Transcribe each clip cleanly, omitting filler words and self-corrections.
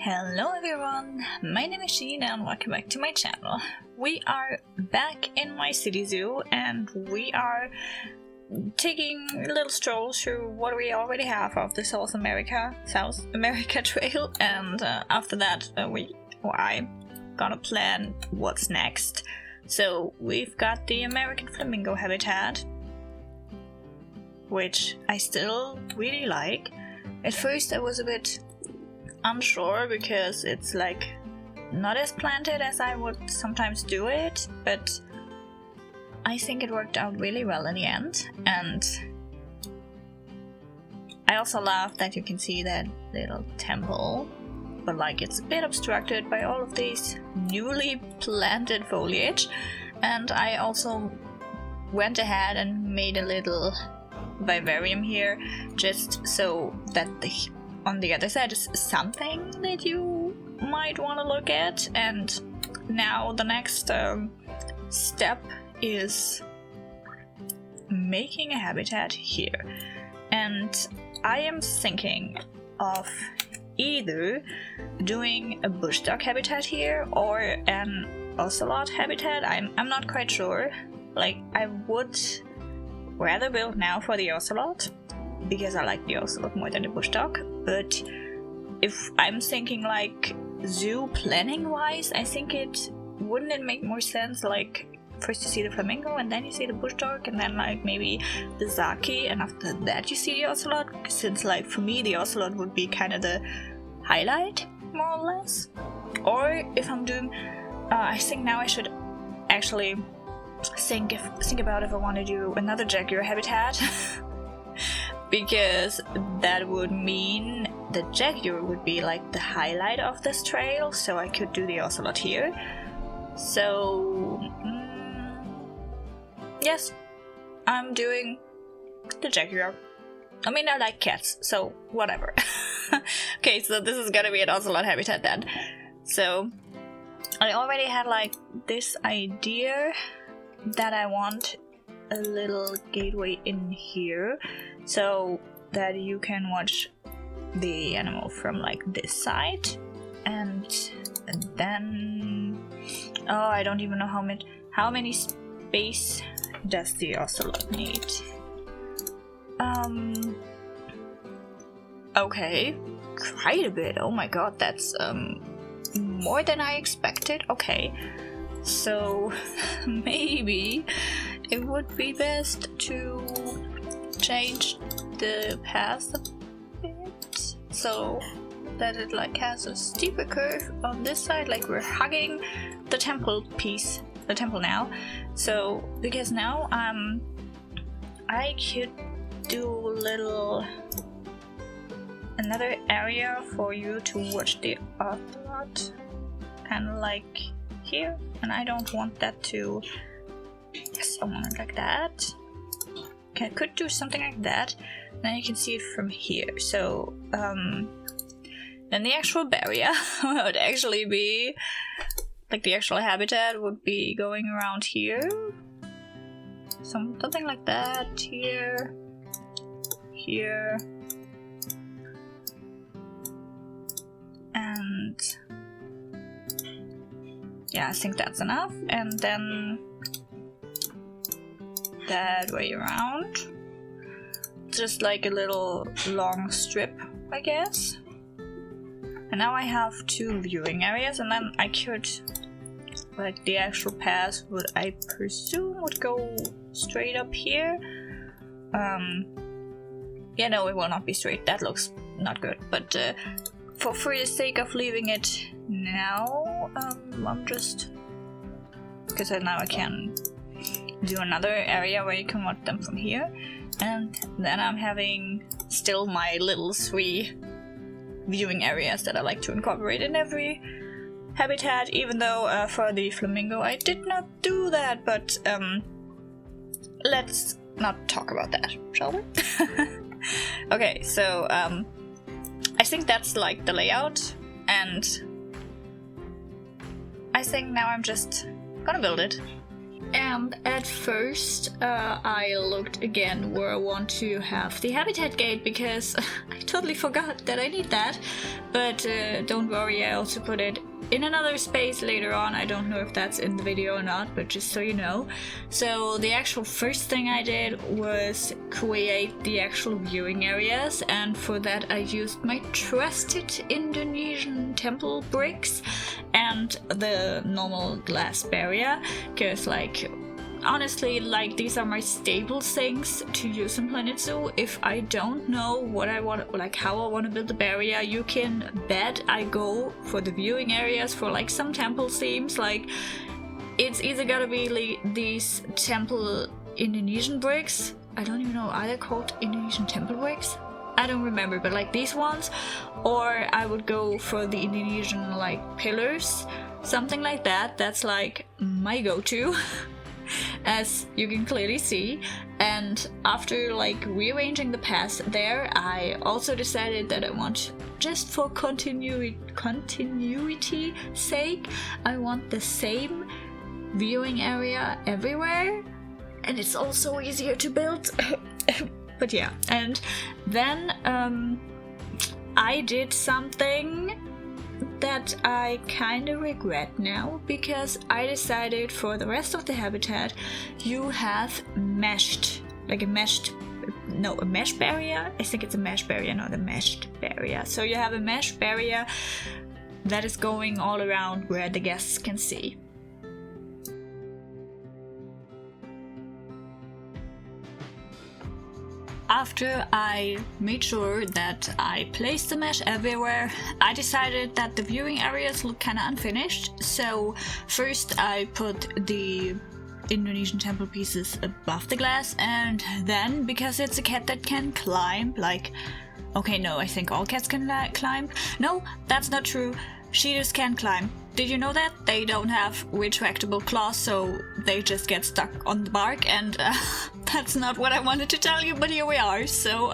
Hello everyone, my name is Sheen and welcome back to my channel. We are back in my city zoo and we are taking a little stroll through what we already have of the South America trail, and after that I'm gonna plan what's next. So we've got the American flamingo habitat, which I still really like. At first I was a bit unsure because it's like not as planted as I would sometimes do it, but I think it worked out really well in the end. And I also love that you can see that little temple, but like it's a bit obstructed by all of these newly planted foliage. And I also went ahead and made a little vivarium here just so that on the other side is something that you might want to look at. And now the next step is making a habitat here, and I am thinking of either doing a bush duck habitat here or an ocelot habitat. I'm not quite sure. Like, I would rather build now for the ocelot because I like the ocelot more than the bush duck, but if I'm thinking like zoo planning wise, I think wouldn't it make more sense like first you see the flamingo and then you see the bush duck and then like maybe the zaki and after that you see the ocelot, since like for me the ocelot would be kind of the highlight more or less. Or if I'm doing I think now I should actually think about if I want to do another jaguar habitat because that would mean the jaguar would be like the highlight of this trail, so I could do the ocelot here. So yes, I'm doing the jaguar. I mean, I like cats, so whatever. Okay, so this is gonna be an ocelot habitat then. So I already had like this idea that I want a little gateway in here so that you can watch the animal from like this side, and then I don't even know how many space does the ocelot need. Okay, quite a bit. Oh my god, that's more than I expected. Okay, so maybe it would be best to change the path a bit so that it like has a steeper curve on this side, like we're hugging the temple now. So because now I could do another area for you to watch the ocelot, kind of like here, and I don't want that to. Yes, I want it like that. Okay, I could do something like that. Then you can see it from here. So then the actual barrier would actually be like the actual habitat would be going around here. Something like that. Here. And yeah, I think that's enough. And then that way around, just like a little long strip, I guess. And now I have 2 viewing areas, and then I could, like, the actual path would, I presume, would go straight up here. Yeah, no, it will not be straight. That looks not good. But for the sake of leaving it now, I'm just, because now I can do another area where you can watch them from here, and then I'm having still my little 3 viewing areas that I like to incorporate in every habitat, even though for the flamingo I did not do that, but let's not talk about that, shall we? Okay, so I think that's like the layout, and I think now I'm just gonna build it. And at first, I looked again where I want to have the habitat gate, because I totally forgot that I need that. But don't worry, I also put it in another space later on. I don't know if that's in the video or not, but just so you know. So the actual first thing I did was create the actual viewing areas, and for that I used my trusted Indonesian temple bricks and the normal glass barrier, because like honestly, like, these are my staple things to use in Planet Zoo. If I don't know what I want, like how I want to build the barrier, you can bet I go for the viewing areas for like some temple themes. Like, it's either gotta be these temple Indonesian bricks. I don't even know, are they called Indonesian temple bricks? I don't remember, but like these ones, or I would go for the Indonesian like pillars, something like that. That's like my go-to. As you can clearly see. And after like rearranging the paths there, I also decided that I want, just for continuity sake, I want the same viewing area everywhere, and it's also easier to build. But yeah, and then I did something that I kind of regret now, because I decided for the rest of the habitat you have meshed, like a mesh barrier. I think it's a mesh barrier, not a meshed barrier. So you have a mesh barrier that is going all around where the guests can see. After I made sure that I placed the mesh everywhere, I decided that the viewing areas look kinda unfinished. So first I put the Indonesian temple pieces above the glass, and then, because it's a cat that can climb, like, okay, no, I think all cats can climb. No, that's not true. Cheetahs can climb. Did you know that? They don't have retractable claws, so they just get stuck on the bark, and that's not what I wanted to tell you, but here we are. So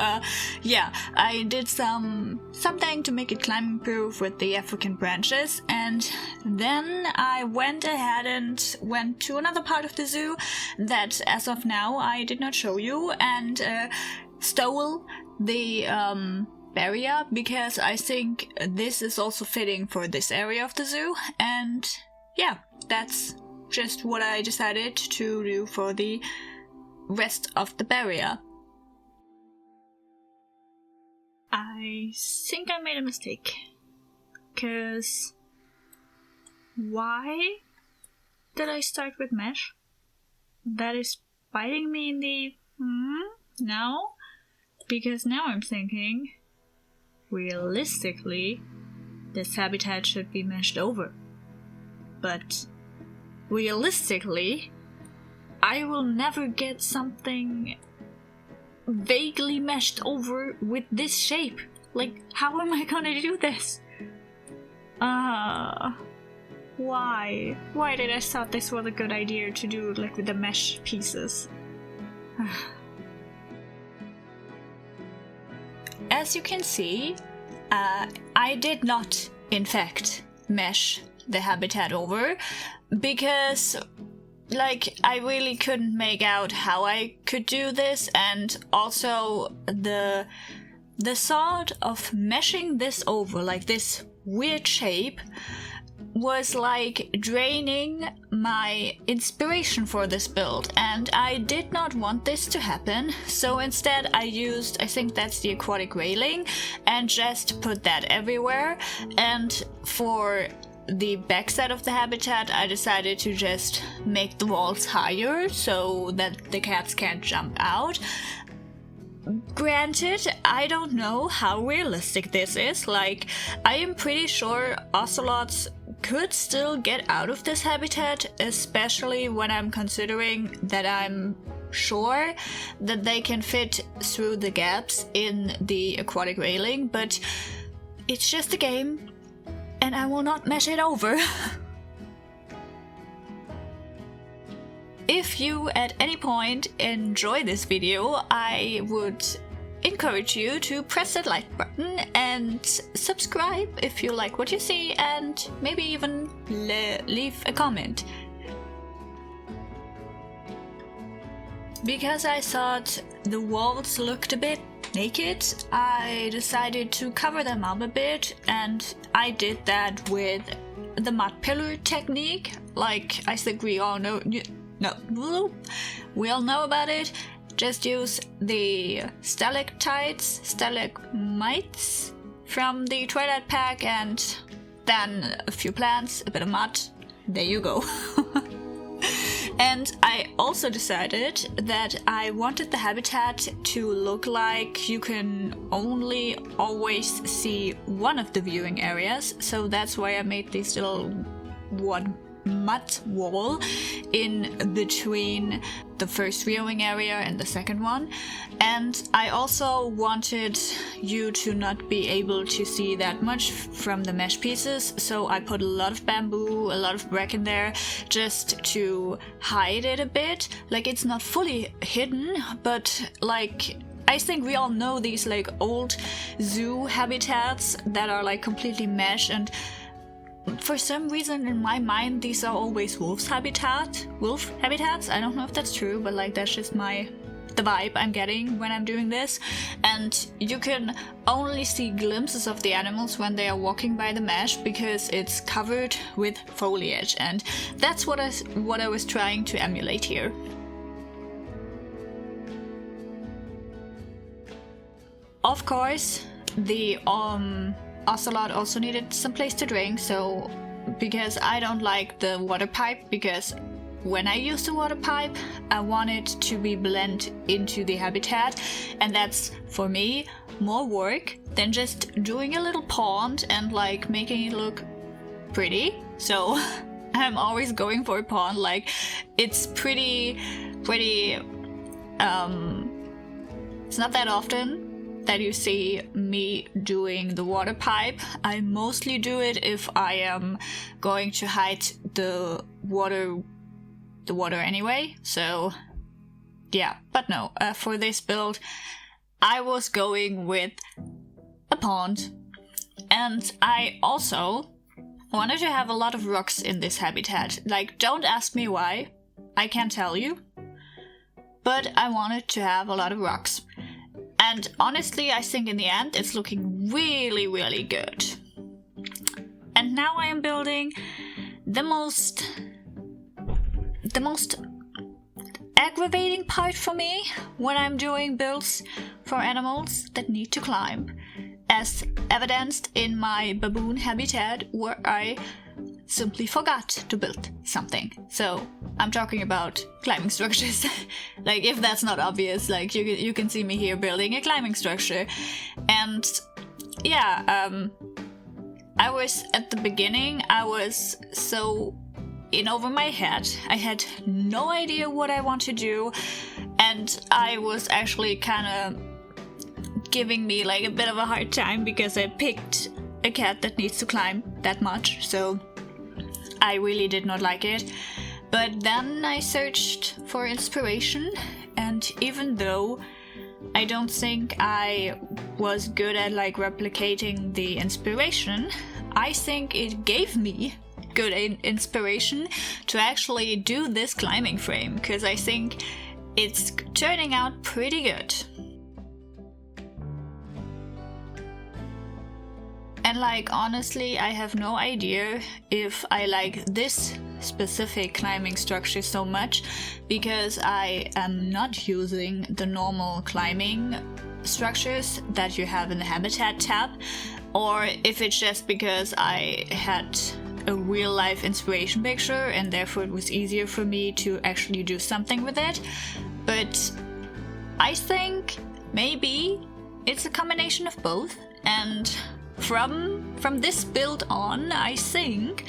yeah, I did something to make it climbing proof with the African branches, and then I went ahead and went to another part of the zoo that as of now I did not show you, and stole the barrier, because I think this is also fitting for this area of the zoo. And yeah, that's just what I decided to do for the rest of the barrier. I think I made a mistake, because why did I start with mesh? That is biting me in the now, because now I'm thinking realistically this habitat should be meshed over, but realistically I will never get something vaguely meshed over with this shape. Like, how am I gonna do this? Why did I thought this was a good idea to do like with the mesh pieces? As you can see, I did not, in fact, mesh the habitat over, because, like, I really couldn't make out how I could do this, and also the thought of meshing this over, like this weird shape, was like draining my inspiration for this build, and I did not want this to happen. So instead I used, I think that's the aquatic railing, and just put that everywhere. And for the backside of the habitat I decided to just make the walls higher so that the cats can't jump out. Granted, I don't know how realistic this is. Like, I am pretty sure ocelots could still get out of this habitat, especially when I'm considering that I'm sure that they can fit through the gaps in the aquatic railing, but it's just a game and I will not mesh it over. If you at any point enjoy this video, I would encourage you to press that like button and subscribe if you like what you see, and maybe even leave a comment. Because I thought the walls looked a bit naked, I decided to cover them up a bit, and I did that with the mud pillar technique. Like, I think we all know, we all know about it. Just use the stalactites from the Twilight pack, and then a few plants, a bit of mud. There you go. And I also decided that I wanted the habitat to look like you can only always see one of the viewing areas, so that's why I made this little mud wall in between the first viewing area and the second one. And I also wanted you to not be able to see that much from the mesh pieces, so I put a lot of bamboo, a lot of bracken there, just to hide it a bit. Like, it's not fully hidden, but like, I think we all know these like old zoo habitats that are like completely mesh, and for some reason in my mind these are always wolf habitats. I don't know if that's true, but like that's just the vibe I'm getting when I'm doing this. And you can only see glimpses of the animals when they are walking by the mesh because it's covered with foliage, and that's what I was trying to emulate here. Of course, the Ocelot also needed some place to drink, so because I don't like the water pipe, because when I use the water pipe I want it to be blended into the habitat, and that's for me more work than just doing a little pond and like making it look pretty. So I'm always going for a pond. Like, it's pretty it's not that often that you see me doing the water pipe. I mostly do it if I am going to hide the water anyway. So yeah, but no, for this build I was going with a pond, and I also wanted to have a lot of rocks in this habitat. Like, don't ask me why, I can't tell you, but I wanted to have a lot of rocks. And honestly, I think in the end it's looking really, really good. And now I am building the most aggravating part for me when I'm doing builds for animals that need to climb, as evidenced in my baboon habitat where I simply forgot to build something. So I'm talking about climbing structures. Like, if that's not obvious, like you can see me here building a climbing structure. And yeah, I was at the beginning, I was so in over my head. I had no idea what I want to do, and I was actually kind of giving me like a bit of a hard time because I picked a cat that needs to climb that much. So I really did not like it. But then I searched for inspiration, and even though I don't think I was good at like replicating the inspiration, I think it gave me good inspiration to actually do this climbing frame, because I think it's turning out pretty good. And like, honestly, I have no idea if I like this specific climbing structure so much because I am not using the normal climbing structures that you have in the Habitat tab, or if it's just because I had a real life inspiration picture and therefore it was easier for me to actually do something with it. But I think maybe it's a combination of both, and from this build on, I think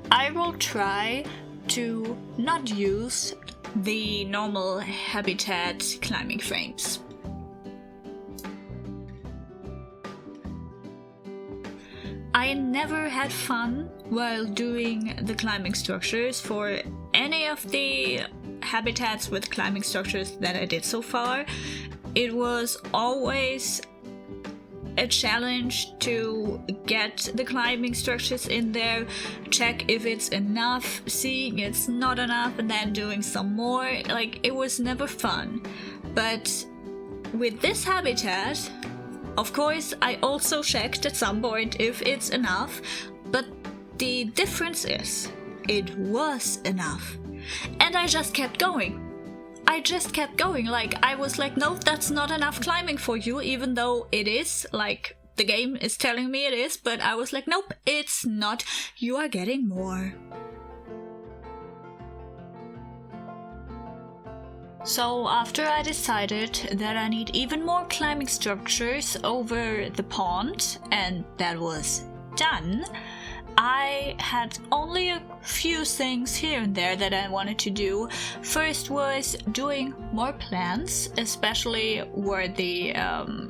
I will try to not use the normal Habitat climbing frames. I never had fun while doing the climbing structures for any of the habitats with climbing structures that I did so far. It was always a challenge to get the climbing structures in there, check if it's enough, seeing it's not enough, and then doing some more. Like, it was never fun. But with this habitat, of course, I also checked at some point if it's enough, but the difference is, it was enough. And I just kept going. Like, I was like, no, that's not enough climbing for you, even though it is, like, the game is telling me it is, but I was like, nope, it's not. You are getting more. So after I decided that I need even more climbing structures over the pond, and that was done, I had only a few things here and there that I wanted to do. First was doing more plants, especially where the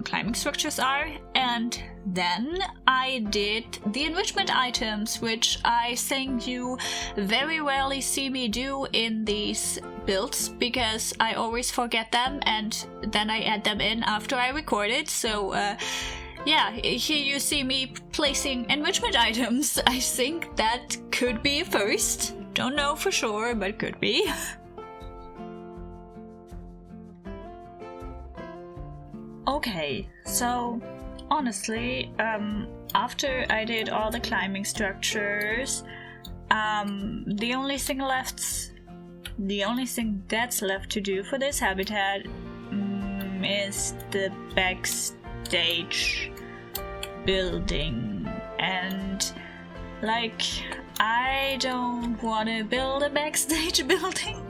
climbing structures are, and then I did the enrichment items, which I think you very rarely see me do in these builds, because I always forget them and then I add them in after I record it. So yeah, here you see me placing enrichment items. I think that could be a first. Don't know for sure, but could be. Okay, so honestly, after I did all the climbing structures, the only thing that's left to do for this habitat is the Backstage building. And like, I don't want to build a Backstage building,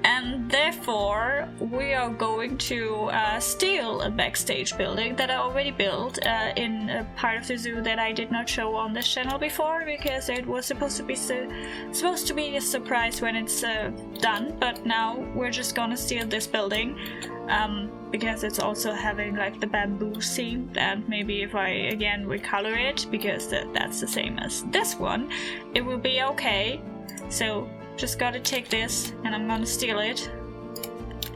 and therefore we are going to steal a Backstage building that I already built in a part of the zoo that I did not show on this channel before, because it was supposed to be a surprise when it's done. But now we're just gonna steal this building because it's also having like the bamboo theme, and maybe if I again recolor it, because that's the same as this one, it will be okay. So just gotta take this and I'm gonna steal it.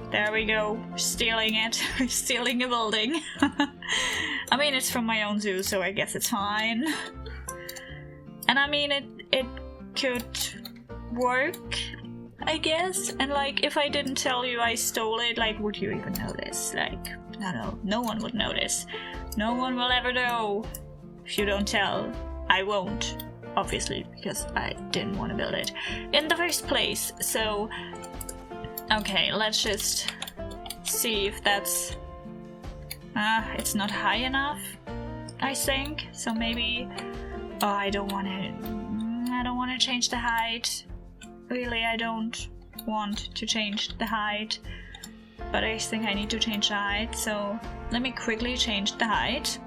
There we go, stealing it. Stealing a building. I mean, it's from my own zoo, so I guess it's fine. And I mean, it could work, I guess. And like, if I didn't tell you I stole it, like, would you even notice? Like, no one would notice. No one will ever know. If you don't tell, I won't. Obviously, because I didn't want to build it in the first place. So, okay, let's just see if that's... it's not high enough, I think. So maybe... Oh, I don't want to change the height. Really, I don't want to change the height. But I think I need to change the height, so let me quickly change the height.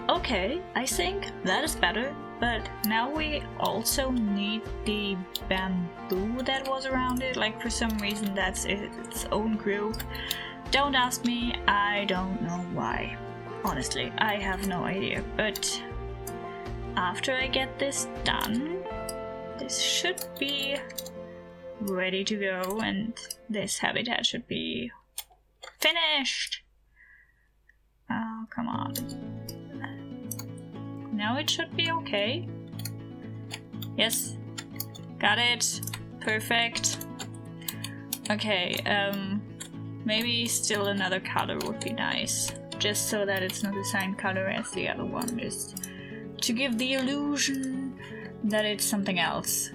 Okay, I think that is better. But now we also need the bamboo that was around it. Like, for some reason that's its own group. Don't ask me, I don't know why. Honestly, I have no idea. But after I get this done, this should be ready to go, and this habitat should be finished. Oh, come on. Now it should be okay. Yes, got it. Perfect. Okay, maybe still another color would be nice, just so that it's not the same color as the other one, just to give the illusion that it's something else.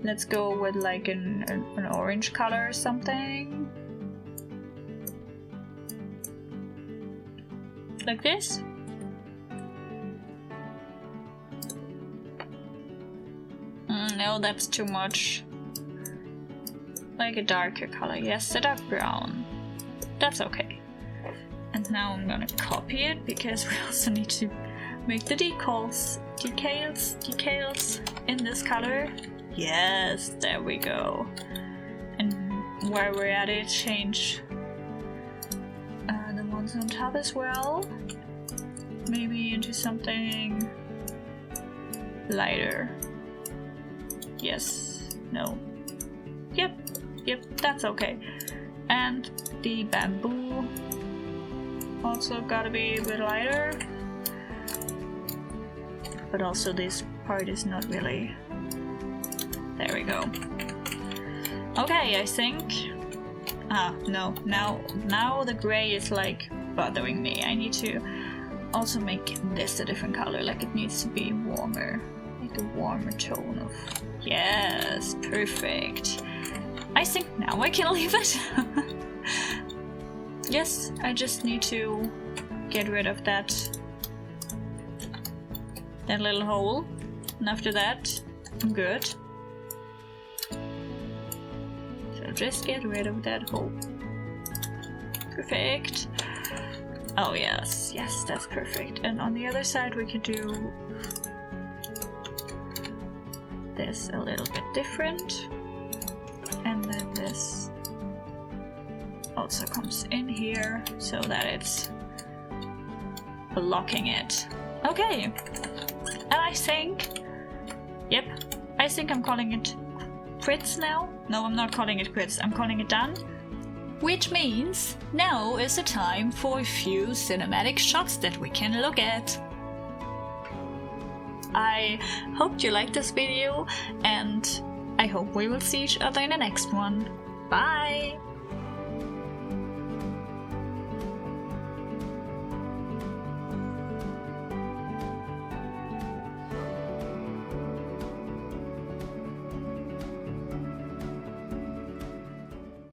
Let's go with like an orange color or something. Like this. No, that's too much. Like a darker color. Yes, a dark brown. That's okay. And now I'm gonna copy it, because we also need to make the decals in this color. Yes, there we go. And while we're at it, change the ones on top as well. Maybe into something lighter. Yes, no. Yep, that's okay. And the bamboo also gotta be a bit lighter. But also this part is not really... There we go. Okay, I think... Ah, no. Now the gray is like bothering me. I need to also make this a different color. Like it needs to be warmer. Like a warmer tone of... Yes, perfect. I think now I can leave it. Yes, I just need to get rid of that little hole. And after that, I'm good. So just get rid of that hole. Perfect. Oh yes, yes, that's perfect. And on the other side we could do this a little bit different. And then this also comes in here so that it's blocking it. Okay. And I think... Yep. I think I'm calling it quits now. No, I'm not calling it quits. I'm calling it done. Which means now is the time for a few cinematic shots that we can look at. I hope you liked this video, and I hope we will see each other in the next one. Bye!